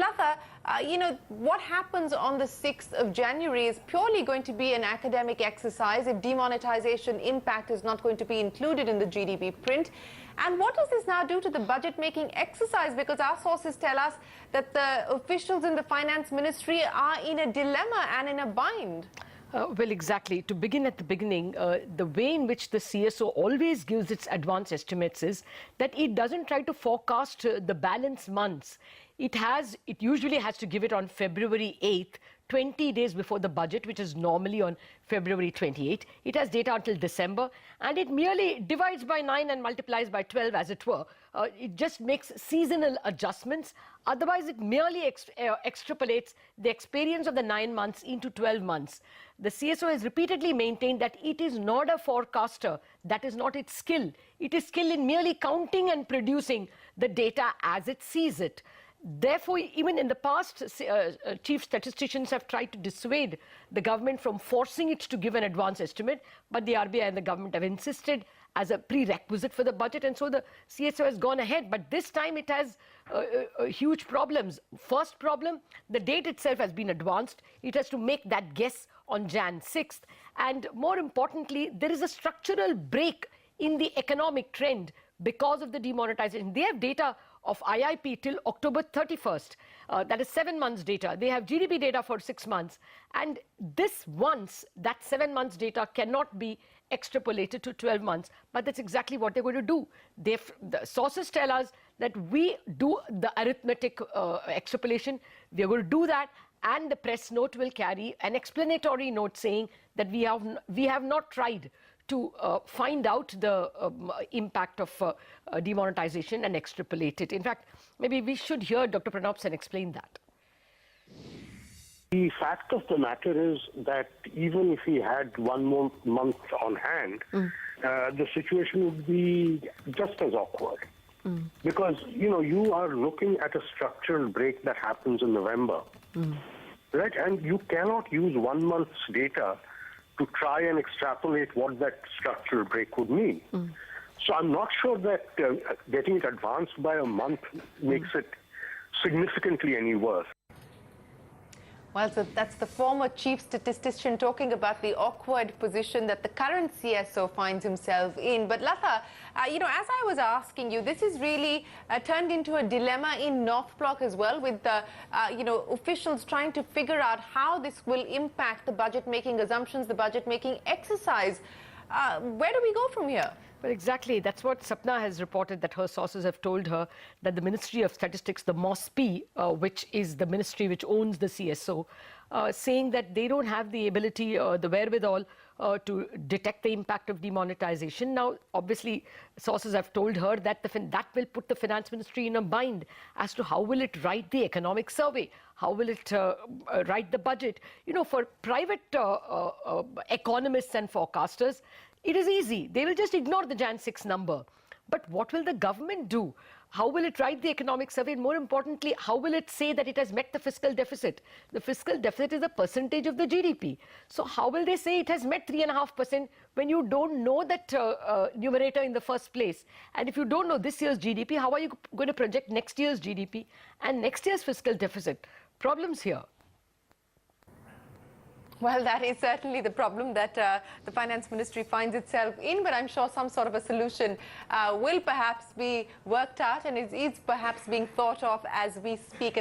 Latha, what happens on the 6th of January is purely going to be an academic exercise if demonetization impact is not going to be included in the GDP print. And what does this now do to the budget-making exercise? Because our sources tell us that the officials in the finance ministry are in a dilemma and in a bind. Well, exactly. To begin at the beginning, the way in which the CSO always gives its advance estimates is that it doesn't try to forecast the balance months. It usually has to give it on February 8th, 20 days before the budget, which is normally on February 28th. It has data until December, and it merely divides by 9 and multiplies by 12, as it were. It just makes seasonal adjustments. Otherwise, it merely extrapolates the experience of the 9 months into 12 months. The CSO has repeatedly maintained that it is not a forecaster. That is not its skill. It is skill in merely counting and producing the data as it sees it. Therefore, even in the past, chief statisticians have tried to dissuade the government from forcing it to give an advance estimate, but the RBI and the government have insisted as a prerequisite for the budget, and so the CSO has gone ahead. But this time it has huge problems. First problem, the date itself has been advanced. It has to make that guess on Jan 6th. And more importantly, there is a structural break in the economic trend because of the demonetization. They have data of IIP till October 31st. That is 7 months data. They have GDP data for 6 months. And that 7 months data cannot be extrapolated to 12 months. But that's exactly what they're going to do. The sources tell us that we do the arithmetic extrapolation. We're going to do that. And the press note will carry an explanatory note saying that we have not tried to find out the impact of demonetization and extrapolate it. In fact, maybe we should hear Dr. Pranab Sen explain that. The fact of the matter is that even if he had 1 more month on hand, the situation would be just as awkward. Because, you are looking at a structural break that happens in November, right? And you cannot use 1 month's data to try and extrapolate what that structural break would mean. So I'm not sure that getting it advanced by a month makes it significantly any worse. Well, so that's the former chief statistician talking about the awkward position that the current CSO finds himself in. But Latha, as I was asking you, this is really turned into a dilemma in North Block as well, with the, officials trying to figure out how this will impact the budget-making assumptions, the budget-making exercise. Where do we go from here? Well, exactly. That's what Sapna has reported, that her sources have told her that the Ministry of Statistics, the MOSP, which is the ministry which owns the CSO, saying that they don't have the ability or the wherewithal to detect the impact of demonetization. Now, obviously, sources have told her that that will put the finance ministry in a bind as to how will it write the economic survey, how will it write the budget. For private economists and forecasters, it is easy. They will just ignore the Jan 6 number. But what will the government do? How will it write the economic survey? And more importantly, how will it say that it has met the fiscal deficit? The fiscal deficit is a percentage of the GDP. So how will they say it has met 3.5% when you don't know that numerator in the first place? And if you don't know this year's GDP, how are you going to project next year's GDP and next year's fiscal deficit? Problems here. Well, that is certainly the problem that the finance ministry finds itself in, but I'm sure some sort of a solution will perhaps be worked out and is perhaps being thought of as we speak.